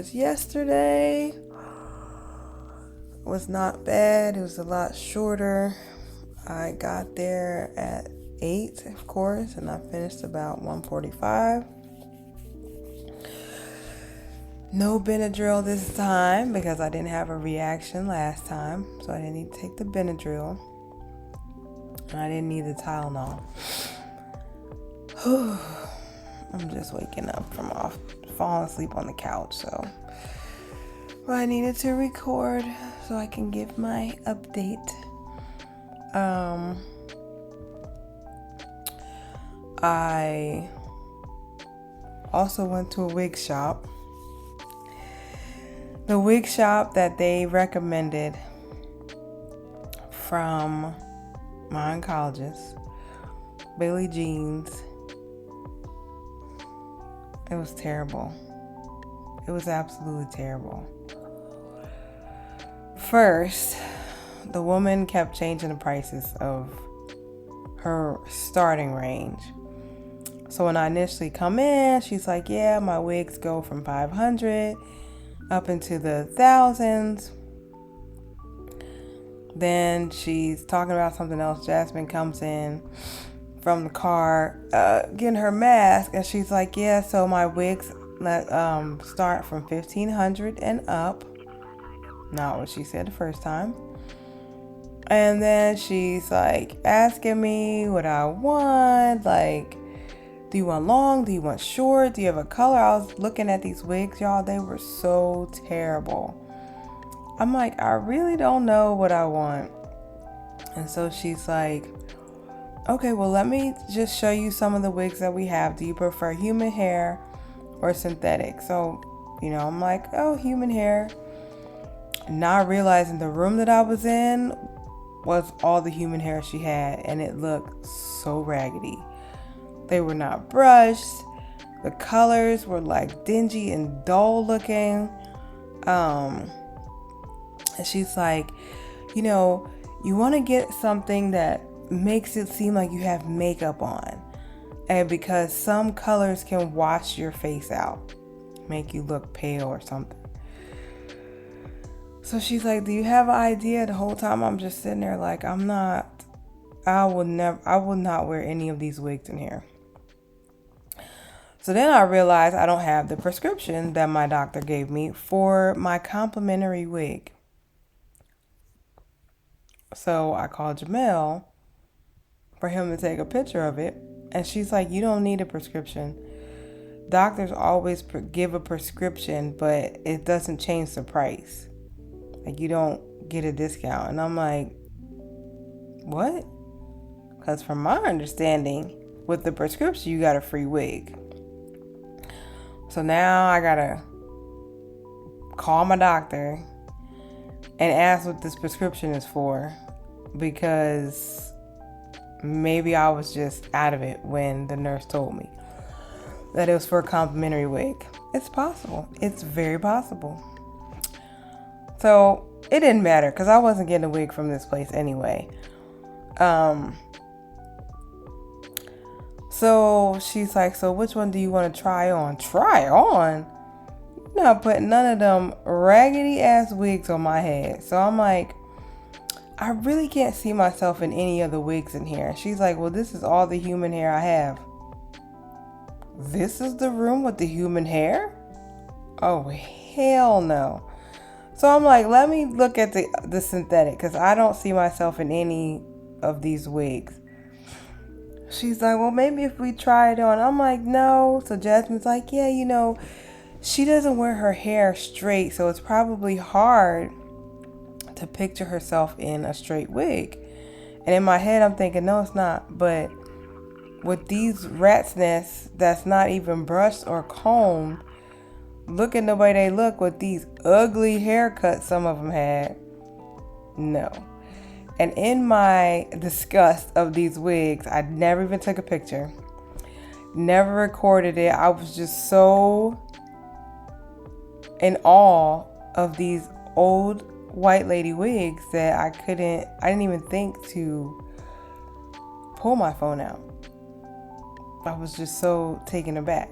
was yesterday. Was not bad. It was a lot shorter. I got there at 8, of course, and I finished about 1:45. No Benadryl this time because I didn't have a reaction last time, so I didn't need to take the Benadryl. And I didn't need the Tylenol. I'm just waking up from falling asleep on the couch, so I needed to record so I can give my update. I also went to a wig shop. The wig shop that they recommended from my oncologist, Billie Jean's. It was terrible. It was absolutely terrible. First, the woman kept changing the prices of her starting range. So when I initially come in, she's like, yeah, my wigs go from 500 up into the thousands. Then she's talking about something else. Jasmine comes in from the car, getting her mask, and she's like, yeah, so my wigs start from 1,500 and up. Not what she said the first time. And then she's like asking me what I want, like, do you want long? Do you want short? Do you have a color? I was looking at these wigs, y'all. They were so terrible. I'm like, I really don't know what I want. And so she's like, okay, well, let me just show you some of the wigs that we have. Do you prefer human hair or synthetic? So, I'm like, oh, human hair. Not realizing the room that I was in was all the human hair she had, and it looked so raggedy. They were not brushed. The colors were like dingy and dull looking. And she's like, you want to get something that makes it seem like you have makeup on. And because some colors can wash your face out, make you look pale or something. So she's like, do you have an idea? The whole time I'm just sitting there like, I will not wear any of these wigs in here. So then I realized I don't have the prescription that my doctor gave me for my complimentary wig. So I called Jamel for him to take a picture of it. And she's like, you don't need a prescription. Doctors always give a prescription, but it doesn't change the price. Like, you don't get a discount. And I'm like, what? Because from my understanding, with the prescription, you got a free wig. So now I gotta call my doctor and ask what this prescription is for, because maybe I was just out of it when the nurse told me that it was for a complimentary wig. It's possible. It's very possible. So it didn't matter because I wasn't getting a wig from this place anyway. So she's like, so which one do you want to try on? Try on? You're not putting none of them raggedy ass wigs on my head. So I'm like, I really can't see myself in any of the wigs in here. She's like, well, this is all the human hair I have. This is the room with the human hair? Oh, hell no. So I'm like, let me look at the synthetic, because I don't see myself in any of these wigs. She's like, well, maybe if we try it on. I'm like, no. So Jasmine's like, yeah, she doesn't wear her hair straight, so it's probably hard to picture herself in a straight wig. And in my head, I'm thinking, no, it's not. But with these rat's nests that's not even brushed or combed, looking the way they look with these ugly haircuts some of them had, no. And in my disgust of these wigs, I never even took a picture, never recorded it. I was just so in awe of these old white lady wigs that I didn't even think to pull my phone out. I was just so taken aback.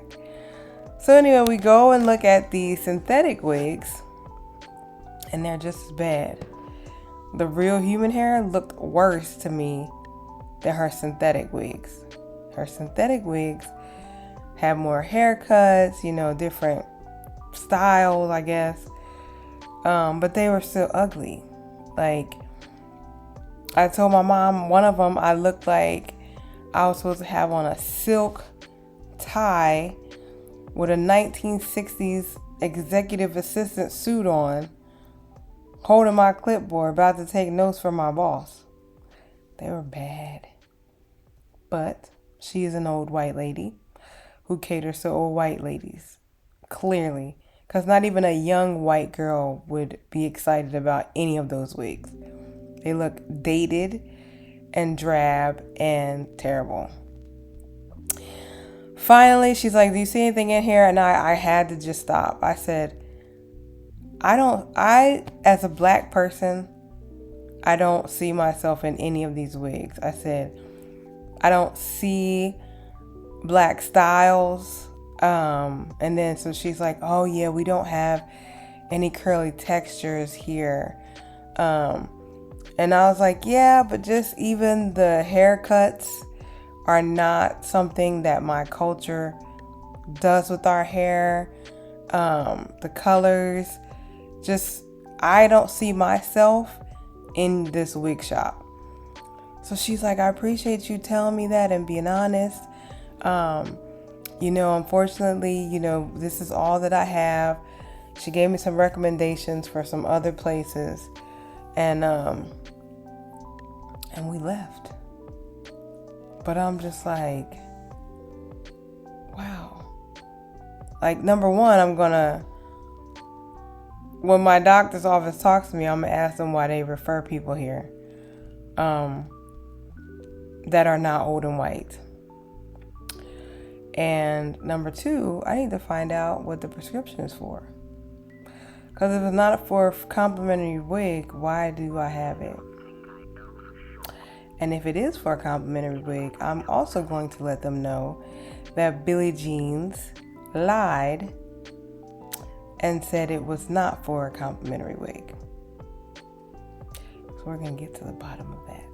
So anyway, we go and look at the synthetic wigs, and they're just as bad. The real human hair looked worse to me than her synthetic wigs. Her synthetic wigs had more haircuts, different styles, I guess. But they were still ugly. Like, I told my mom, one of them, I looked like I was supposed to have on a silk tie with a 1960s executive assistant suit on, holding my clipboard, about to take notes for my boss. They were bad. But she is an old white lady who caters to old white ladies. Clearly. Because not even a young white girl would be excited about any of those wigs. They look dated and drab and terrible. Finally, she's like, do you see anything in here? And I had to just stop. I said, as a black person, I don't see myself in any of these wigs. I said, I don't see black styles. And then so she's like, oh yeah, we don't have any curly textures here. And I was like, yeah, but just even the haircuts are not something that my culture does with our hair. The colors, just, I don't see myself in this wig shop. So she's like, I appreciate you telling me that and being honest. Unfortunately, this is all that I have. She gave me some recommendations for some other places, and we left. But I'm just like, wow. Like, number one, when my doctor's office talks to me, I'm gonna ask them why they refer people here that are not old and white. And number two, I need to find out what the prescription is for. Because if it's not for a complimentary wig, why do I have it? And if it is for a complimentary wig, I'm also going to let them know that Billie Jeans lied and said it was not for a complimentary wig. So we're going to get to the bottom of that.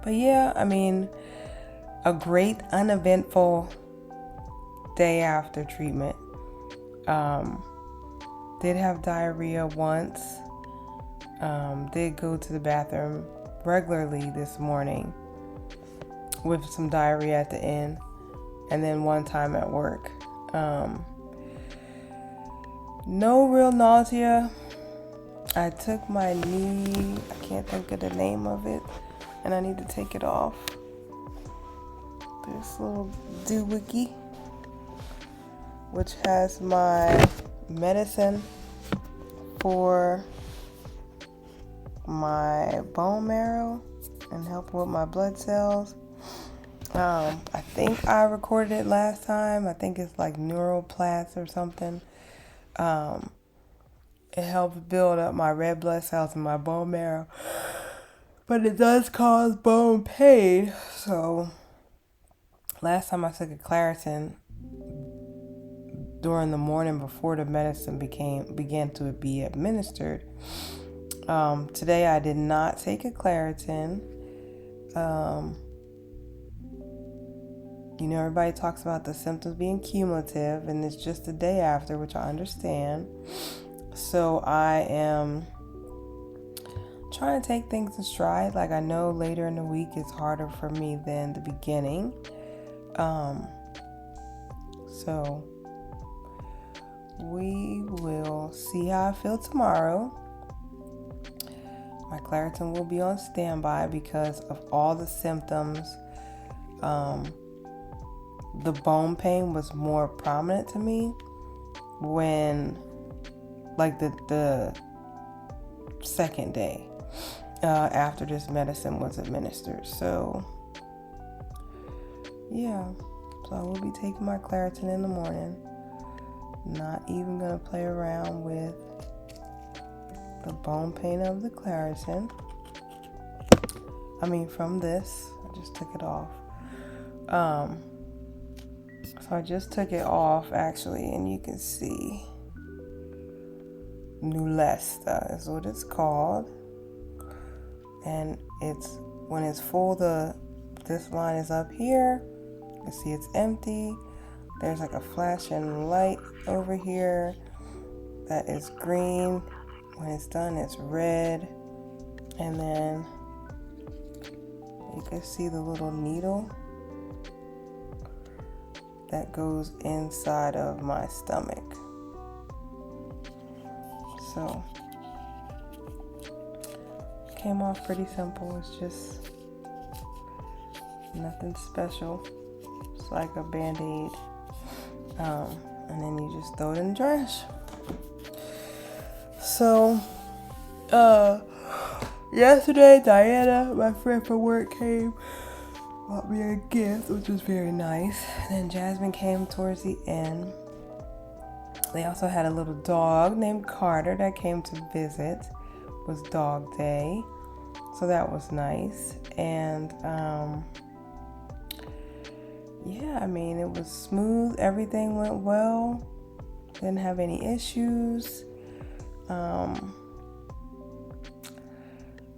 But yeah, a great uneventful day after treatment. Did have diarrhea once. Did go to the bathroom regularly this morning with some diarrhea at the end, and then one time at work. No real nausea. I took my knee, I can't think of the name of it, and I need to take it off. This little doohickey, which has my medicine for my bone marrow and help with my blood cells. I think I recorded it last time. I think it's like Neuroplast or something. It helps build up my red blood cells in my bone marrow, but it does cause bone pain. So last time I took a Claritin during the morning before the medicine began to be administered. Today I did not take a Claritin. Everybody talks about the symptoms being cumulative, and it's just the day after, which I understand. So I am trying to take things in stride. Like, I know later in the week it's harder for me than the beginning. So we will see how I feel tomorrow. My Claritin will be on standby because of all the symptoms. The bone pain was more prominent to me when, like, the second day after this medicine was administered. So yeah, so I will be taking my Claritin in the morning. Not even gonna play around with the bone pain of the Claritin. From this, I just took it off. So I just took it off actually, and you can see Nulesta is what it's called. And it's when it's full, this line is up here. You can see it's empty. There's like a flashing light over here that is green. When it's done, it's red. And then you can see the little needle that goes inside of my stomach. So came off pretty simple. It's just nothing special. It's like a band-aid. And then you just throw it in the trash. So yesterday Diana, my friend from work, came, bought me a gift, which was very nice. And then Jasmine came towards the end. They also had a little dog named Carter that came to visit. It was dog day, so that was nice. And yeah, I mean, it was smooth. Everything went well. Didn't have any issues.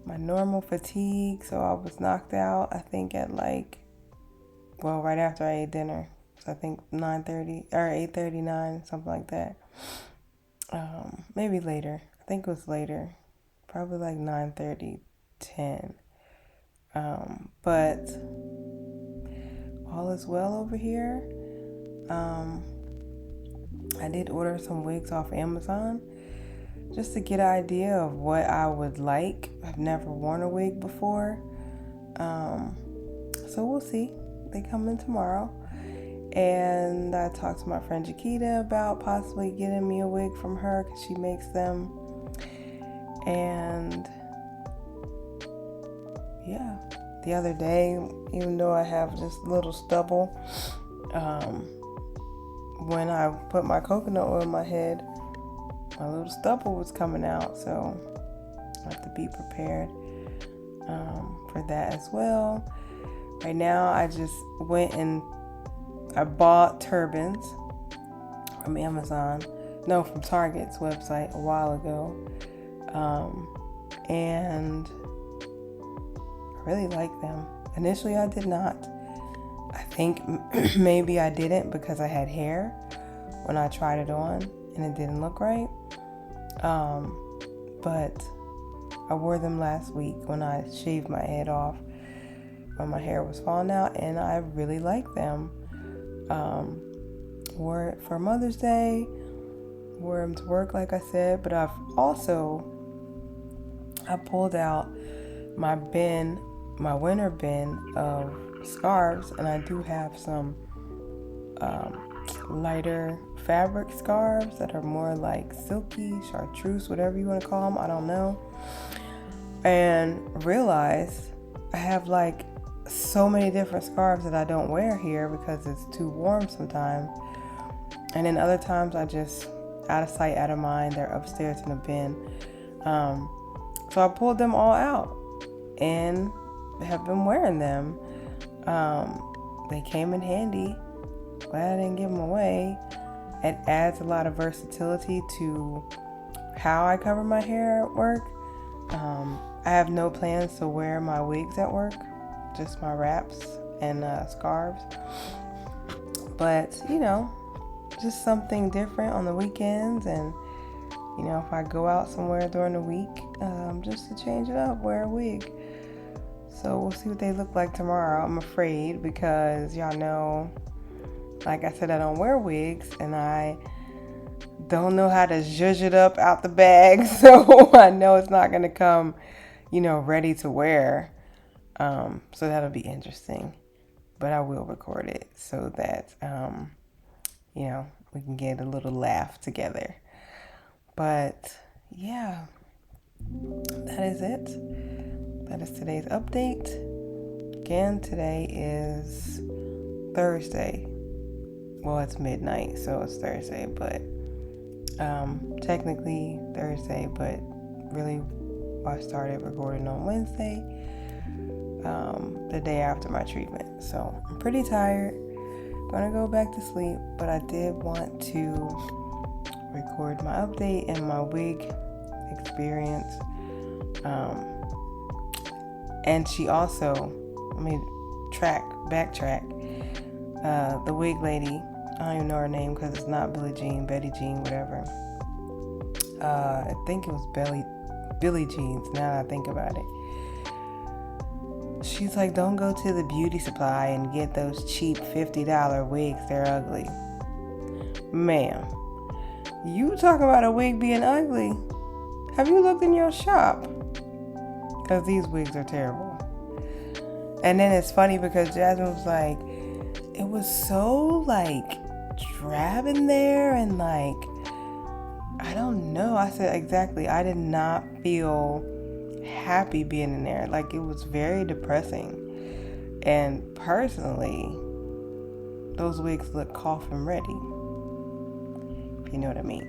My normal fatigue, so I was knocked out, I think at right after I ate dinner. So I think 9:30 or 8:39, something like that. Maybe later. I think it was later. Probably like 9:30, 10. But all is well over here. I did order some wigs off Amazon just to get an idea of what I would like. I've never worn a wig before. So we'll see. They come in tomorrow. And I talked to my friend Jaquita about possibly getting me a wig from her because she makes them. And yeah, the other day, even though I have just a little stubble, when I put my coconut oil in my head, my little stubble was coming out. So I have to be prepared for that as well. Right now, I just went and I bought turbans from Amazon. No, from Target's website a while ago. And I really like them. Initially, I did not. I think maybe I didn't because I had hair when I tried it on and it didn't look right. But I wore them last week when I shaved my head off when my hair was falling out, and I really like them. Wore it for Mother's Day, wore them to work like I said, but I pulled out my winter bin of scarves, and I do have some lighter fabric scarves that are more like silky, chartreuse, whatever you want to call them, I don't know. And realized I have like so many different scarves that I don't wear here because it's too warm sometimes. And then other times I just, out of sight, out of mind, they're upstairs in the bin. So I pulled them all out and have been wearing them. They came in handy. Glad I didn't give them away. It adds a lot of versatility to how I cover my hair at work. I have no plans to wear my wigs at work, just my wraps and scarves. But, just something different on the weekends, and, if I go out somewhere during the week, just to change it up, wear a wig. So we'll see what they look like tomorrow. I'm afraid because y'all know, like I said, I don't wear wigs, and I don't know how to zhuzh it up out the bag, so I know it's not going to come, ready to wear. So that'll be interesting. But I will record it so that, we can get a little laugh together. But, yeah, that is it. That is today's update. Again, today is Thursday. Well, it's midnight, so it's Thursday, but technically Thursday, but really I started recording on Wednesday, the day after my treatment. So I'm pretty tired, gonna go back to sleep, but I did want to record my update and my wig experience. And she also, let me backtrack. The wig lady, I don't even know her name because it's not Billie Jean, Betty Jean, whatever. I think it was Billie Jean's, now that I think about it. She's like, don't go to the beauty supply and get those cheap $50 wigs, they're ugly. Ma'am, you talking about a wig being ugly? Have you looked in your shop? Because these wigs are terrible. And then it's funny because Jasmine was like, it was so like drab in there and like, I don't know. I said, exactly. I did not feel happy being in there. Like, it was very depressing. And personally, those wigs look coffin ready, if you know what I mean.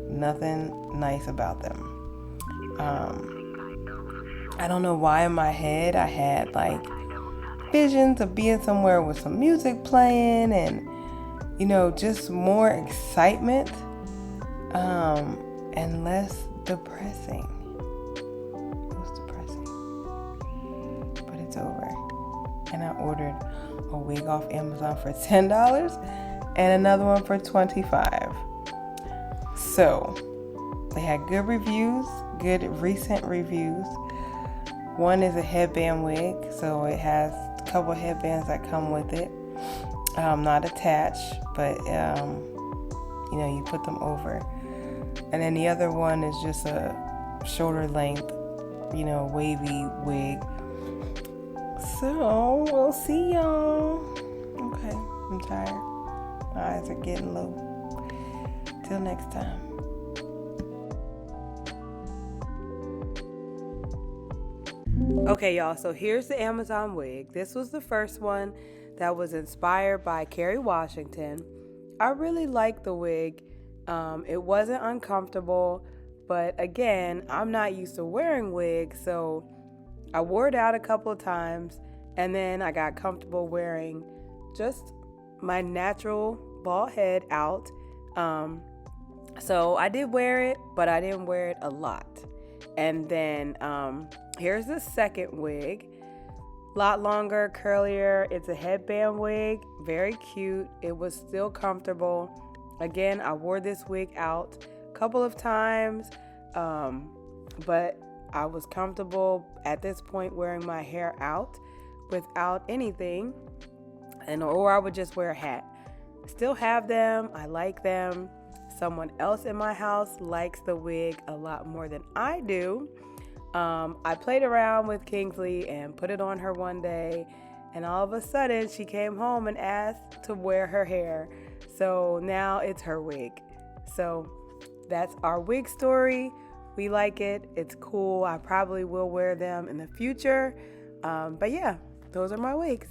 Nothing nice about them. I don't know why in my head I had like visions of being somewhere with some music playing and, you know, just more excitement, and less depressing. It was depressing, but it's over. And I ordered a wig off Amazon for $10 and another one for $25. So they had good reviews, good recent reviews. One is a headband wig, so it has a couple of headbands that come with it. Not attached, but you know, you put them over. And then the other one is just a shoulder length, you know, wavy wig. So we'll see y'all. Okay, I'm tired. My eyes are getting low. Till next time. Okay, y'all, so here's the Amazon wig. This was the first one that was inspired by Kerry Washington. I really liked the wig. It wasn't uncomfortable, but again, I'm not used to wearing wigs, so I wore it out a couple of times, and then I got comfortable wearing just my natural bald head out. So I did wear it, but I didn't wear it a lot. And then here's the second wig. A lot longer, curlier. It's a headband wig. Very cute. It was still comfortable. Again, I wore this wig out a couple of times, but I was comfortable at this point wearing my hair out without anything, or I would just wear a hat. Still have them. I like them. Someone else in my house likes the wig a lot more than I do. I played around with Kingsley and put it on her one day, and all of a sudden she came home and asked to wear her hair. So now it's her wig. So that's our wig story. We like it. It's cool. I probably will wear them in the future. But yeah, those are my wigs.